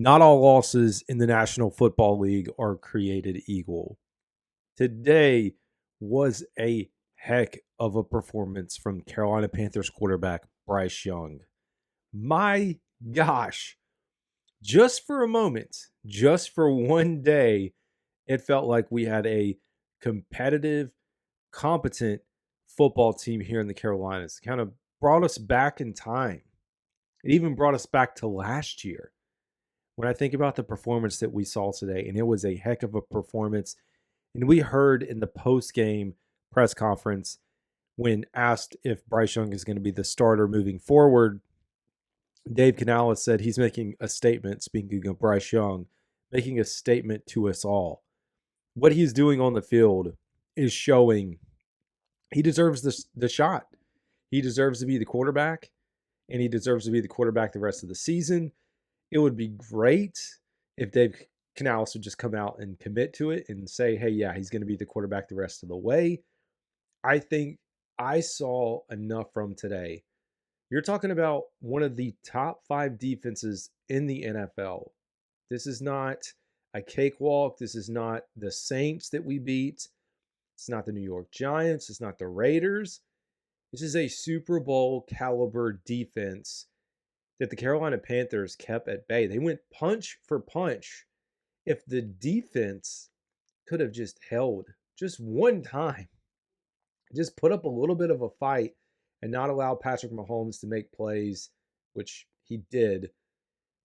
Not all losses in the National Football League are created equal. Today was a heck of a performance from Carolina Panthers quarterback Bryce Young. My gosh, just for a moment, just for one day, it felt like we had a competitive, competent football team here in the Carolinas. It kind of brought us back in time. It even brought us back to last year. When I think about the performance that we saw today, and it was a heck of a performance, and we heard in the post-game press conference when asked if Bryce Young is going to be the starter moving forward, Dave Canales said he's making a statement, speaking of Bryce Young, making a statement to us all. What he's doing on the field is showing he deserves the shot. He deserves to be the quarterback, and he deserves to be the quarterback the rest of the season. It would be great if Dave Canales would just come out and commit to it and say, hey, yeah, he's going to be the quarterback the rest of the way. I think I saw enough from today. You're talking about one of the top 5 defenses in the NFL. This is not a cakewalk. This is not the Saints that we beat. It's not the New York Giants. It's not the Raiders. This is a Super Bowl caliber defense that the Carolina Panthers kept at bay. They went punch for punch. If the defense could have just held just one time, just put up a little bit of a fight and not allow Patrick Mahomes to make plays, which he did,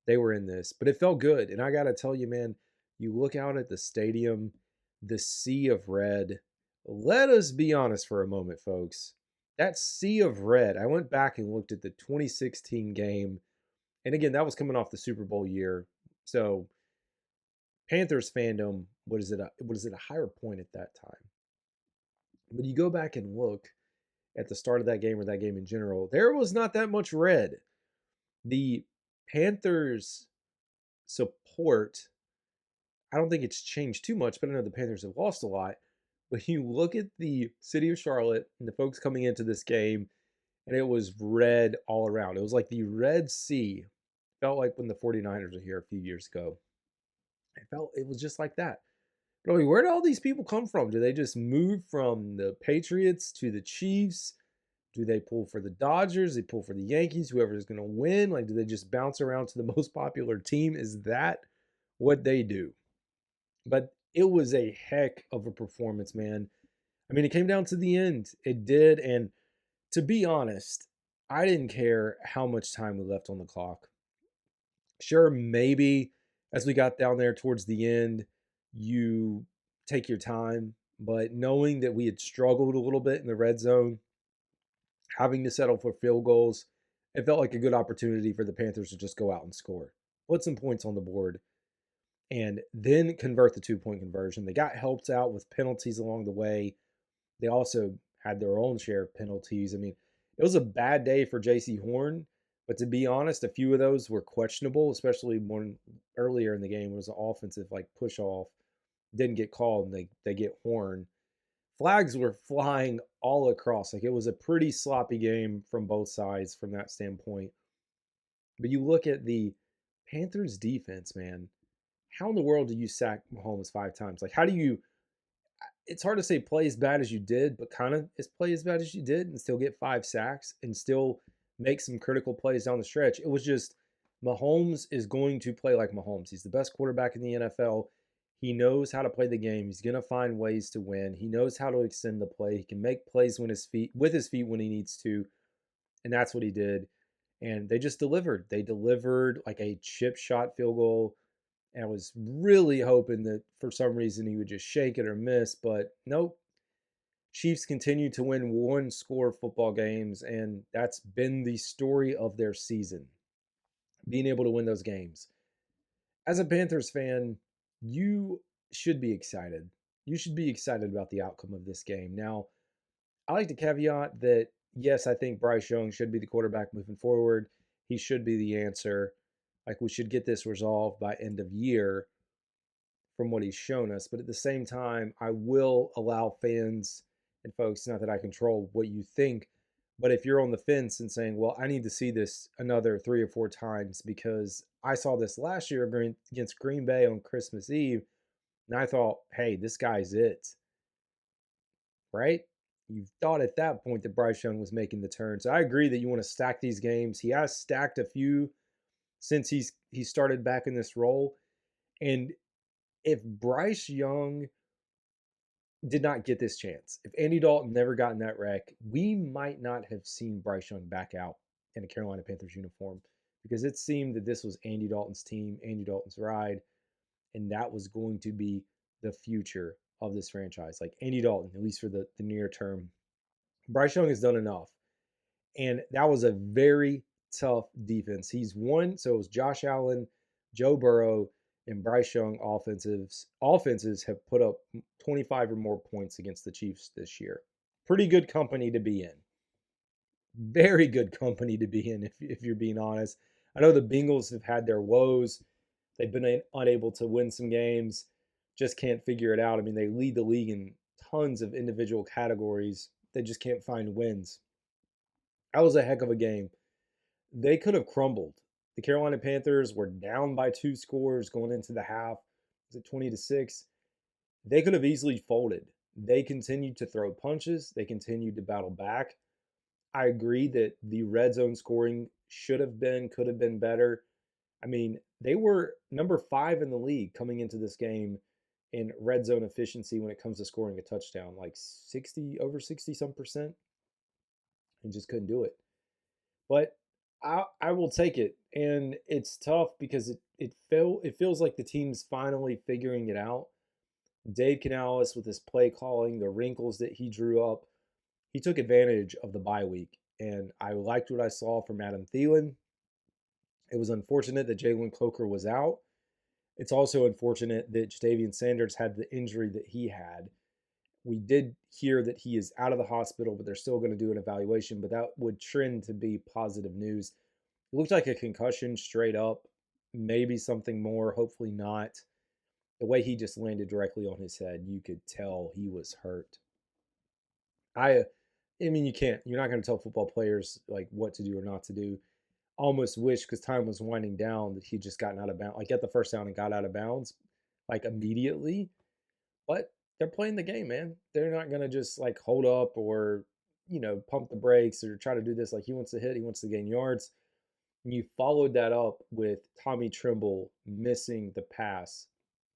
they were in this. But it felt good. And I got to tell you, man, you look out at the stadium, the sea of red. Let us be honest for a moment, folks. That sea of red, I went back and looked at the 2016 game. And again, that was coming off the Super Bowl year. So Panthers fandom, what is it a higher point at that time? But you go back and look at the start of that game or that game in general, there was not that much red. The Panthers support, I don't think it's changed too much, but I know the Panthers have lost a lot. But you look at the city of Charlotte and the folks coming into this game, and it was red all around. It was like the Red Sea. Felt like when the 49ers were here a few years ago. It was just like that. But I mean, where do all these people come from? Do they just move from the Patriots to the Chiefs? Do they pull for the Dodgers? They pull for the Yankees, whoever is going to win? Like, do they just bounce around to the most popular team? Is that what they do? But it was a heck of a performance, man. I mean, it came down to the end. It did. And to be honest, I didn't care how much time we left on the clock. Sure, maybe as we got down there towards the end, you take your time. But knowing that we had struggled a little bit in the red zone, having to settle for field goals, it felt like a good opportunity for the Panthers to just go out and score, put some points on the board, and then convert the 2-point conversion. They got helped out with penalties along the way. They also had their own share of penalties. I mean, it was a bad day for J.C. Horn, but to be honest, a few of those were questionable, especially one earlier in the game. It was an offensive like push off, didn't get called, and they get Horn. Flags were flying all across. Like, it was a pretty sloppy game from both sides from that standpoint. But you look at the Panthers defense, man. How in the world do you sack Mahomes 5 times? Like, how do you? It's hard to say play as bad as you did, but kind of is play as bad as you did and still get 5 sacks and still make some critical plays down the stretch. It was just Mahomes is going to play like Mahomes. He's the best quarterback in the NFL. He knows how to play the game. He's going to find ways to win. He knows how to extend the play. He can make plays with his feet when he needs to, and that's what he did. And they just delivered. They delivered like a chip shot field goal. And I was really hoping that for some reason he would just shake it or miss, but nope. Chiefs continue to win one-score football games, and that's been the story of their season, being able to win those games. As a Panthers fan, you should be excited. You should be excited about the outcome of this game. Now, I like to caveat that, yes, I think Bryce Young should be the quarterback moving forward. He should be the answer. Like, we should get this resolved by end of year from what he's shown us. But at the same time, I will allow fans and folks, not that I control what you think, But if you're on the fence and saying, well, I need to see this another 3 or 4 times because I saw this last year against Green Bay on Christmas Eve, and I thought, hey, this guy's it, right? You thought at that point that Bryce Young was making the turn. So I agree that you want to stack these games. He has stacked a few since he started back in this role. And if Bryce Young did not get this chance, if Andy Dalton never got in that wreck, we might not have seen Bryce Young back out in a Carolina Panthers uniform because it seemed that this was Andy Dalton's team, Andy Dalton's ride, and that was going to be the future of this franchise. Like Andy Dalton, at least for the near term. Bryce Young has done enough. And that was a very tough defense. He's won. So it was Josh Allen, Joe Burrow, and Bryce Young offenses have put up 25 or more points against the Chiefs this year. Pretty good company to be in. Very good company to be in, if you're being honest. I know the Bengals have had their woes. They've been unable to win some games, just can't figure it out. I mean, they lead the league in tons of individual categories. They just can't find wins. That was a heck of a game. They could have crumbled. The Carolina Panthers were down by 2 scores going into the half. Was it 20-6? They could have easily folded. They continued to throw punches. They continued to battle back. I agree that the red zone scoring could have been better. I mean, they were number 5 in the league coming into this game in red zone efficiency when it comes to scoring a touchdown, like 60 some percent, and just couldn't do it. But I will take it, and it's tough because it feels like the team's finally figuring it out. Dave Canales with his play calling, the wrinkles that he drew up, he took advantage of the bye week, and I liked what I saw from Adam Thielen. It was unfortunate that Jalen Coker was out. It's also unfortunate that Jadavian Sanders had the injury that he had. We did hear that he is out of the hospital, but they're still going to do an evaluation, but that would trend to be positive news. It looked like a concussion straight up, maybe something more, hopefully not. The way he just landed directly on his head, you could tell he was hurt. I I mean, you're not going to tell football players like what to do or not to do. Almost wish because time was winding down that he'd just gotten out of bounds, like get the first down and got out of bounds like immediately. But they're playing the game, man. They're not going to just like hold up or, pump the brakes or try to do this. Like he wants to hit, he wants to gain yards. And you followed that up with Tommy Tremble missing the pass.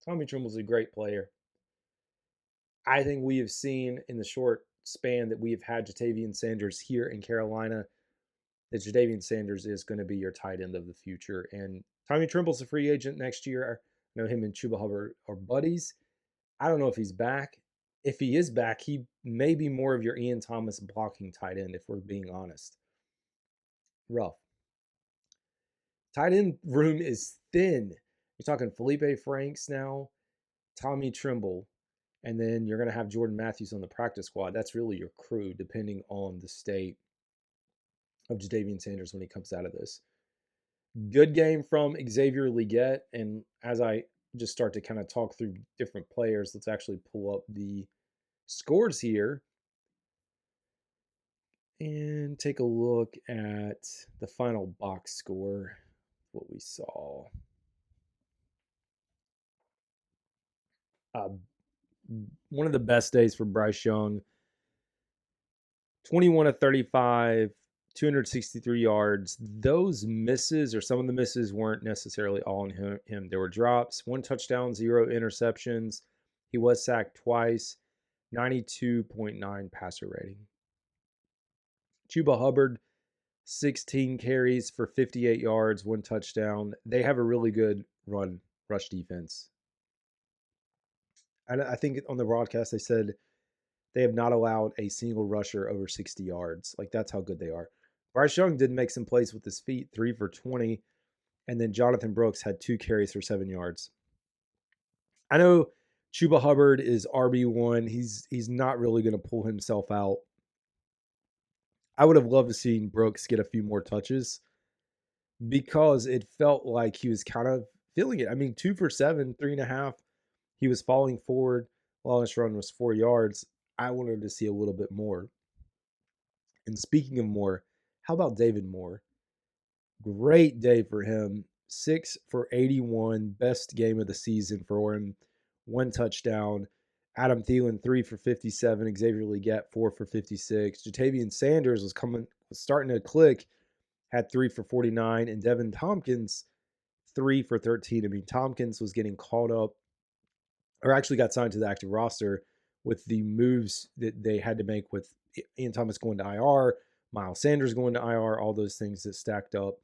Tommy Tremble's a great player. I think we have seen in the short span that we have had Jatavian Sanders here in Carolina that Jadavian Sanders is going to be your tight end of the future. And Tommy Tremble's a free agent next year. I know him and Chuba Hubbard are buddies. I don't know if he's back. If he is back, he may be more of your Ian Thomas blocking tight end, if we're being honest. Rough. Tight end room is thin. You're talking Felipe Franks now, Tommy Tremble, and then you're going to have Jordan Matthews on the practice squad. That's really your crew, depending on the state of Jadavian Sanders when he comes out of this. Good game from Xavier Legette. And as I just start to kind of talk through different players, let's actually pull up the scores here and take a look at the final box score, what we saw. Uh, One of the best days for Bryce Young. 21 of 35, 263 yards. Those misses, or some of the misses, weren't necessarily all on him. There were drops, 1 touchdown, 0 interceptions. He was sacked twice, 92.9 passer rating. Chuba Hubbard, 16 carries for 58 yards, 1 touchdown. They have a really good rush defense. I think on the broadcast they said they have not allowed a single rusher over 60 yards. Like, that's how good they are. Bryce Young did make some plays with his feet, 3 for 20. And then Jonathan Brooks had 2 carries for 7 yards. I know Chuba Hubbard is RB1. He's not really going to pull himself out. I would have loved to see Brooks get a few more touches because it felt like he was kind of feeling it. I mean, 2 for 7, 3.5. He was falling forward. Longest run was 4 yards. I wanted to see a little bit more. And speaking of Moore, how about David Moore? Great day for him. 6 for 81, best game of the season for him. 1 touchdown. Adam Thielen 3 for 57. Xavier Legette 4 for 56. Jatavian Sanders was starting to click, had 3 for 49, and Devin Tompkins 3 for 13. I mean, Tompkins was getting caught up, or actually got signed to the active roster with the moves that they had to make with Ian Thomas going to IR, Miles Sanders going to IR, all those things that stacked up.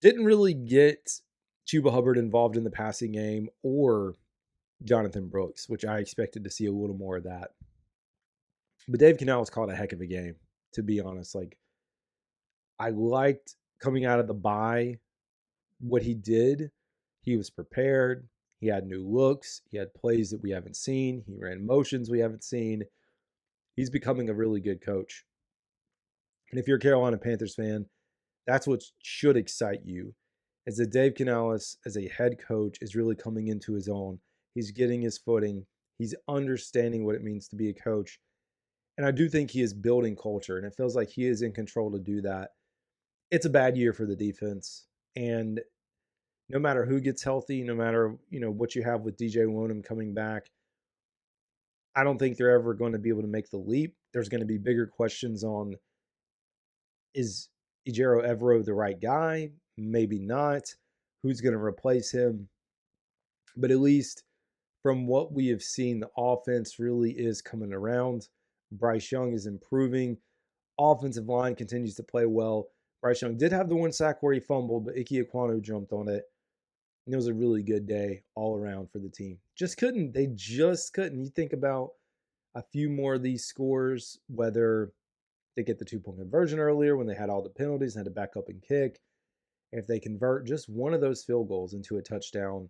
Didn't really get Chuba Hubbard involved in the passing game or Jonathan Brooks, which I expected to see a little more of that. But Dave Canales called a heck of a game, to be honest. Like, I liked coming out of the bye what he did. He was prepared. He had new looks. He had plays that we haven't seen. He ran motions we haven't seen. He's becoming a really good coach. And if you're a Carolina Panthers fan, that's what should excite you, is that Dave Canales, as a head coach, is really coming into his own. He's getting his footing. He's understanding what it means to be a coach. And I do think he is building culture, and it feels like he is in control to do that. It's a bad year for the defense. And no matter who gets healthy, no matter, what you have with DJ Wonham coming back, I don't think they're ever going to be able to make the leap. There's going to be bigger questions on, is Ejiro Evero the right guy? Maybe not. Who's going to replace him? But at least from what we have seen, the offense really is coming around. Bryce Young is improving. Offensive line continues to play well. Bryce Young did have the 1 sack where he fumbled, but Ike Ekwonu jumped on it. And it was a really good day all around for the team. They just couldn't. You think about a few more of these scores, whether they get the 2-point conversion earlier when they had all the penalties and had to back up and kick. And if they convert just one of those field goals into a touchdown,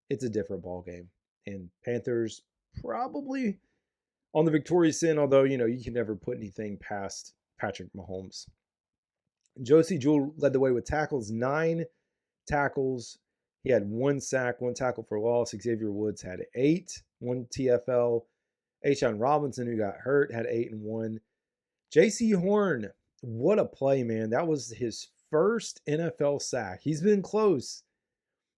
it's a different ball game. And Panthers probably on the victorious end, although, you can never put anything past Patrick Mahomes. Josie Jewell led the way with tackles, 9 tackles. He had 1 sack, 1 tackle for loss. Xavier Woods had 8, 1 TFL. A'Shawn Robinson, who got hurt, had 8 and 1. J.C. Horn, what a play, man. That was his first NFL sack. He's been close.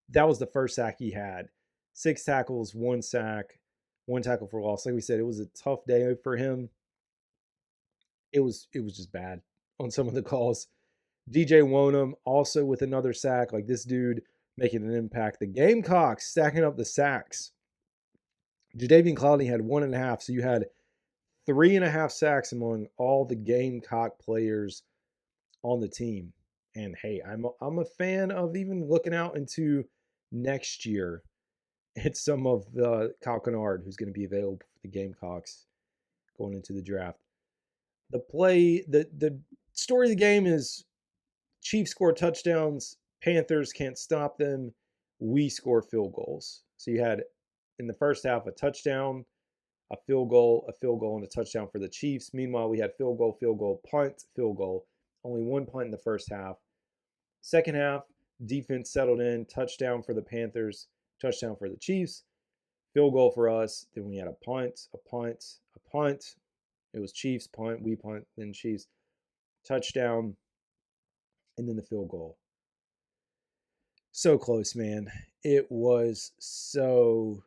That was the first sack he had. 6 tackles, 1 sack, 1 tackle for loss. Like we said, it was a tough day for him. It was just bad on some of the calls. DJ Wonham also with another sack. Like, this dude making an impact. The Gamecocks stacking up the sacks. Jadeveon Clowney had 1.5, so you had 3.5 sacks among all the Gamecock players on the team. And hey, I'm a fan of even looking out into next year. It's some of Kyle Kennard, who's going to be available for the Gamecocks going into the draft. The story of the game is Chiefs score touchdowns, Panthers can't stop them, we score field goals. So you had, in the first half, a touchdown, a field goal, and a touchdown for the Chiefs. Meanwhile, we had field goal, punt, field goal. Only 1 punt in the first half. Second half, defense settled in, touchdown for the Panthers, touchdown for the Chiefs, field goal for us. Then we had a punt. It was Chiefs, punt, we punt, then Chiefs, touchdown, and then the field goal. So close, man. It was so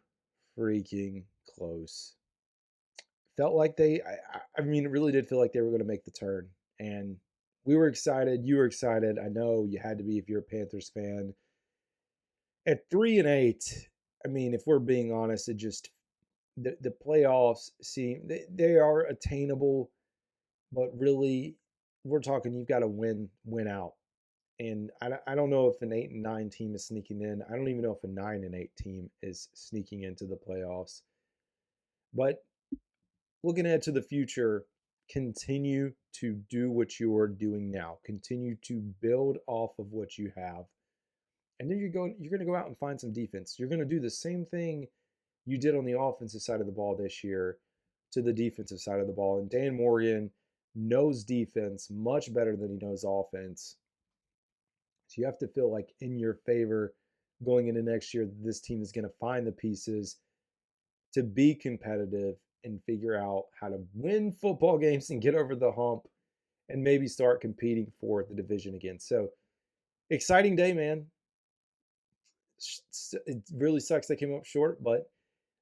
freaking close. Felt like it really did feel like they were going to make the turn. And we were excited. You were excited. I know you had to be if you're a Panthers fan. At 3-8, if we're being honest, it just the playoffs seem they are attainable, but really we're talking you've got to win out. And I don't know if an 8-9 team is sneaking in. I don't even know if a 9-8 team is sneaking into the playoffs. But looking ahead to the future, continue to do what you are doing now. Continue to build off of what you have. And then you're going to go out and find some defense. You're going to do the same thing you did on the offensive side of the ball this year to the defensive side of the ball. And Dan Morgan knows defense much better than he knows offense. So you have to feel like in your favor going into next year, this team is going to find the pieces to be competitive and figure out how to win football games and get over the hump and maybe start competing for the division again. So exciting day, man. It really sucks they came up short, but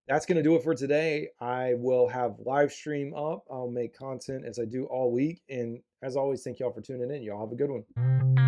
that's going to do it for today. I will have live stream up. I'll make content as I do all week. And as always, thank y'all for tuning in. Y'all have a good one.